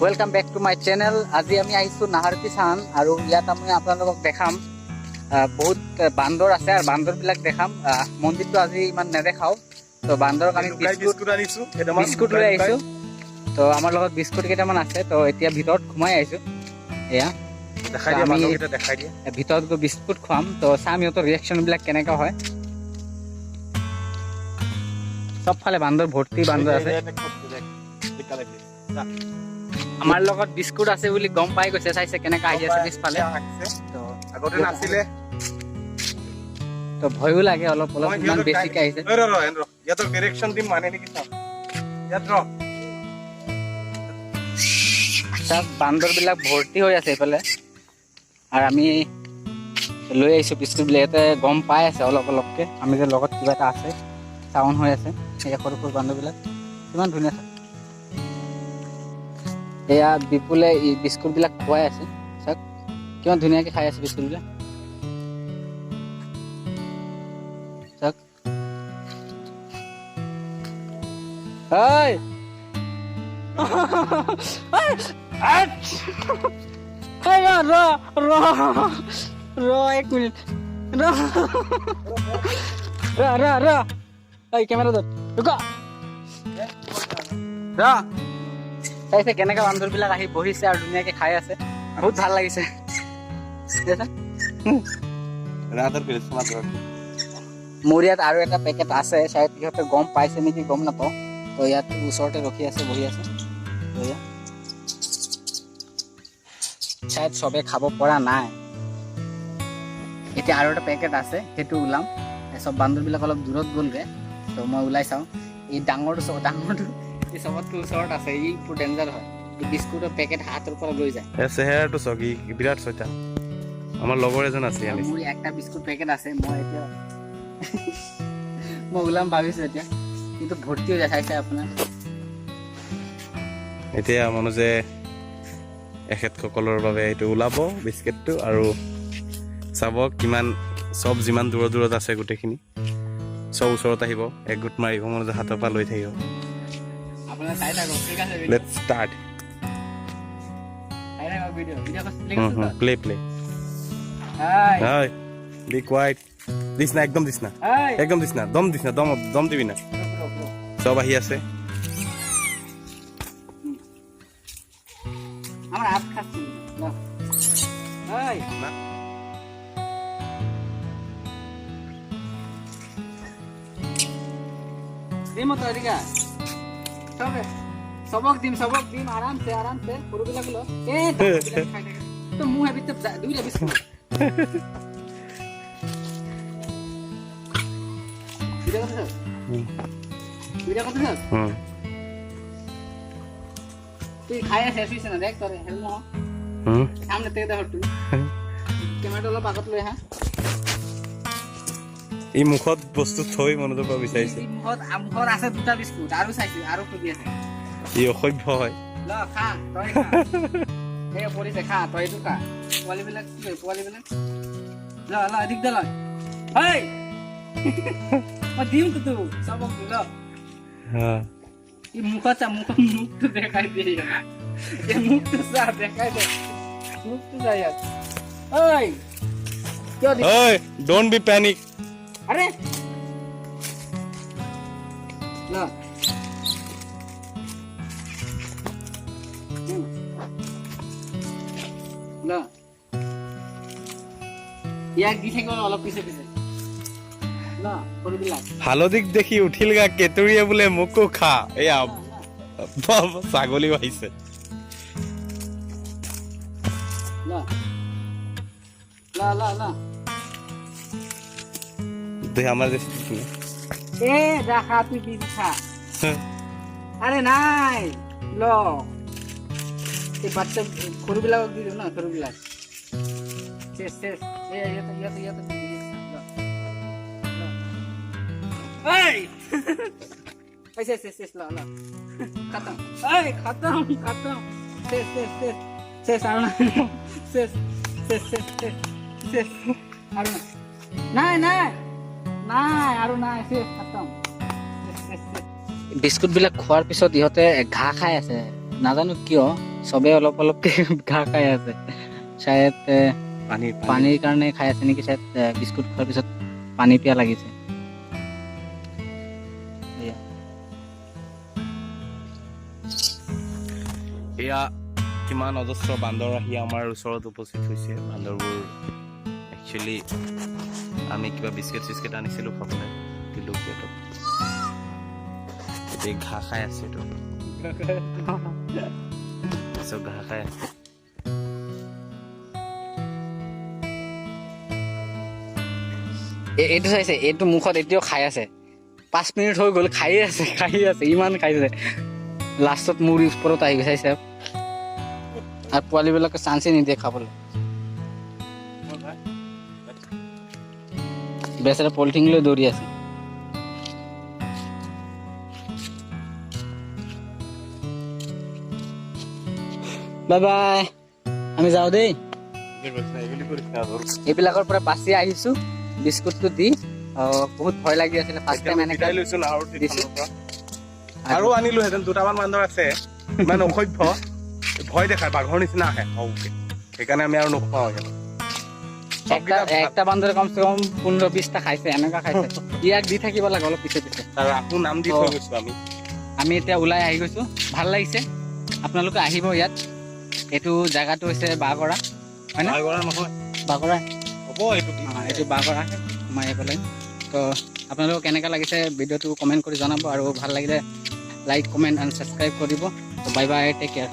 Welcome back to my channel. आज आमी आइसु नाहरती साहान और इयात आमी आपनालोকক देखाम बहुत बांदर आछे और बांदर बिलाक देखाम। मंदिरটো আজি ইমান নেদেখাও তো বান্দৰক আমি বিস্কুট লৈ আহিছো। তো আমাৰ লগত বিস্কুট কেইটামান আছে। তো এতিয়া ভিতৰত ঘুমাই আহিছো। এয়া দেখাই দিয়া মানুহকেইটা দেখাই দিয়া। ভিতৰত গৈ বিস্কুট খুৱাম। তো চাম ইহঁতৰ ৰিয়েকশ্যন বিলাক কেনেকা হয়। सबफाले बांदर भर्ती बांदर আছে। আমাৰ লগত বিস্কুট আছে বুলি গম পাই গৈছে। চাইছে কেনেকা আহি আছে পিছফালে। তো আগতে নাছিলে তো ভয়ও লাগে অলপ অলপ ইমান বেছিকে আহিছে। ইয়াতৰ ডাইৰেকচন দিম মানে নেকি চাও। ইয়াত ৰ সব বান্দৰ বিলাক ভৰ্তি হৈ আছে এইফালে আৰু আমি লৈ আহিছো বিস্কুট বিলাক। ইয়াতে গম পাই আছে অলপ অলপকে আমি যে লগত কিবা এটা আছে চাউন হৈ আছে। এই সৰু সৰু বান্দৰবিলাক কিমান ধুনীয়া আছে। এয়া বিপুলে এই বিস্কুটবিলাক খুৱাই আছে। চাওক কিমান ধুনীয়াকৈ খাই আছে বিস্কুটবিলাক। চাওক এক মিনিট কেমেৰা ধৰ চাইছে কেনেকা বান্দৰ বিলাক আহি বহিছে আৰু ধুনীয়াকে খাই আছে। বহুত ভাল লাগিছে। মোৰ ইয়াত আৰু এটা পেকেট আছে। চাই সিহঁতে গম পাইছে নেকি গম নাপাওঁ। তো ইয়াত ওচৰতে ৰখি আছে বহি আছে। চাই চবে খাব পৰা নাই। এতিয়া আৰু এটা পেকেট আছে সেইটো ওলাম। চব বান্দৰবিলাক অলপ দূৰত গ'লগে। তো মই ওলাই চাওঁ। এই ডাঙৰটো এই চবতকৈ ওচৰত আছে। ই পুৰা ডেঞ্জাৰ হয়। এই বিস্কুটৰ পেকেট হাতৰ পৰা লৈ যায়। চেহেৰাটো চাওক বিৰাট ছয়টা। আমাৰ লগৰ এজন আছে। মোৰ একটা বিস্কুট পেকেট আছে। মই এতিয়া মই ওলাম ভাবিছো এতিয়া কিন্তু ভৰ্তি হৈ যায়। চাইছে আপোনাৰ এতিয়া মনোজে এখেতসকলৰ বাবে এইটো ওলাব বিস্কুটটো আৰু চাব কিমান চব যিমান দূৰত দূৰত আছে গোটেইখিনি চব ওচৰত আহিব। এক গুট মাৰিব মনোজে হাতৰ পৰা লৈ থাকিব। আপোনাৰ চাই থাকক ঠিক আছে। Let's start. চাই থাকক video play play. Hi be quiet. This না একদম দিস না একদম দিস না দম দিস না দম দিবি না। সব আহি আছে। আমার হাত খাচ্ছি না। হাই না দিমো তো এদিকে সবক দিম আরামসে পুরোবিলাক লো তো মুহে ভিতরে দুইটা বিস্কুট দুইটা কথা তুই খাইয়া শেষ হয়েছে না। দেখ তোরে হেলমো সামনে থেকে দেখ তুই ক্যামেরাটা অলপ আগত লৈ হা। এই মুখত বস্তু থৈ মনোযোগ পৰা বিচাৰিছে। মুখত আছে দুটা বিস্কুট আৰু চাইছো আৰু খুবি আছে। ই অসভ্য হয়। ল খা তই খা। এই পৰিছে খা তই এইটো খা। পোৱালিবিলাক কি হয় পোৱালিবিলাক ল এদিক দে ল। হেই মই দিম তো চবক ল। ই মুখটো দেখাই দিয়ে। এই মুখটো চা দেখাই দে মুখটো যায় ইয়াত। ওই কিয় দি ওই ডোন্ট বি প্যানিক। আরে না না ইয়াক দি থাকিব অলপ পিছে পিছে না কৰিবিলাক। হালদিক দেখি উঠিল গা কেতুৰিয়ে বোলে মোকো খা। এয়া ছাগলী আহিছে। না লা লা লা দেখ আমার দেশ এ যা খা তুই কি খা। আরে নাই ল এই বাচ্চা খরুবিলাক দি দিও না খরুবিলাক শেষ শেষ ইয়াতে এই শেষ লা খতম এই খতম শেষ আর না শেষ আর না নাই আর না শেষ খতম বিস্কুটবিলাক খোৱাৰ পিছত ইহঁতে ঘাঁহ খাই আছে, নাজানো কিয় চবে অলপ অলপকে ঘাঁহ খাই আছে, চায়দ পানীৰ কাৰণে খাই আছে নেকি, চায়দ বিস্কুট খোৱাৰ পিছত পানী পিয়া লাগিছে। এয়া কিমান অজস্ৰ বান্দৰ আহি আমাৰ ওচৰত উপস্থিত হৈছে। বান্দৰবোৰ একচুৱেলি আমি কিবা বিস্কুট চিস্কুট আনিছিলোঁ খাবলৈ, দিলোঁ সিহঁতক। এতিয়া ঘাঁহ খাই আছে, এইটো চব ঘাঁহ খাই আছে। এইটো চাইছে, এইটো মুখত এতিয়াও খাই আছে, 5 মিনিট হৈ গ'ল খায়ে আছে ইমান খাইছে, লাষ্টত মোৰ ওপৰত আহি চাইছে। আৰু পোৱালীবিলাকে চান্সে নিদিয়ে খাবলৈ, বেচেৰা পলিথিন লৈ দৌৰি আছে। বাই বাই, আমি যাওঁ দেই। এইবিলাকৰ পৰা বাচি আহিছো বিস্কুটটো দি। বহুত ভয় লাগি আছিলে ফাৰ্ষ্ট টাইম এনেকৈ দিছো। আৰু আনিলোহেঁতেন, দুটামান বান্দৰ আছে ইমান অসভ্য, ভয় দেখায়, বাঘৰ নিচিনা আহে, সেইকাৰণে আমি আৰু নোখোৱাওঁ। একটা বান্দৰে কমচে কম 15-20টা খাইছে, এনেকুৱা খাইছে। ইয়াক দি থাকিব লাগে অলপ পিছে পিছে। আৰু আকৌ নাম দি থৈ গৈছো আমি এতিয়া ওলাই আহি গৈছো, ভাল লাগিছে। আপোনালোকে আহিব ইয়াত। এইটো জেগাটো হৈছে বাগৰা, হয় না? নহয়, বাগৰা হ'ব এইটো বাগৰা আমাৰ এইফালে। তো আপোনালোকক কেনেকুৱা লাগিছে ভিডিঅ'টো কমেণ্ট কৰি জনাব, আৰু ভাল লাগিলে লাইক কমেণ্ট এণ্ড ছাবস্ক্ৰাইব কৰিব। Bye bye, take care.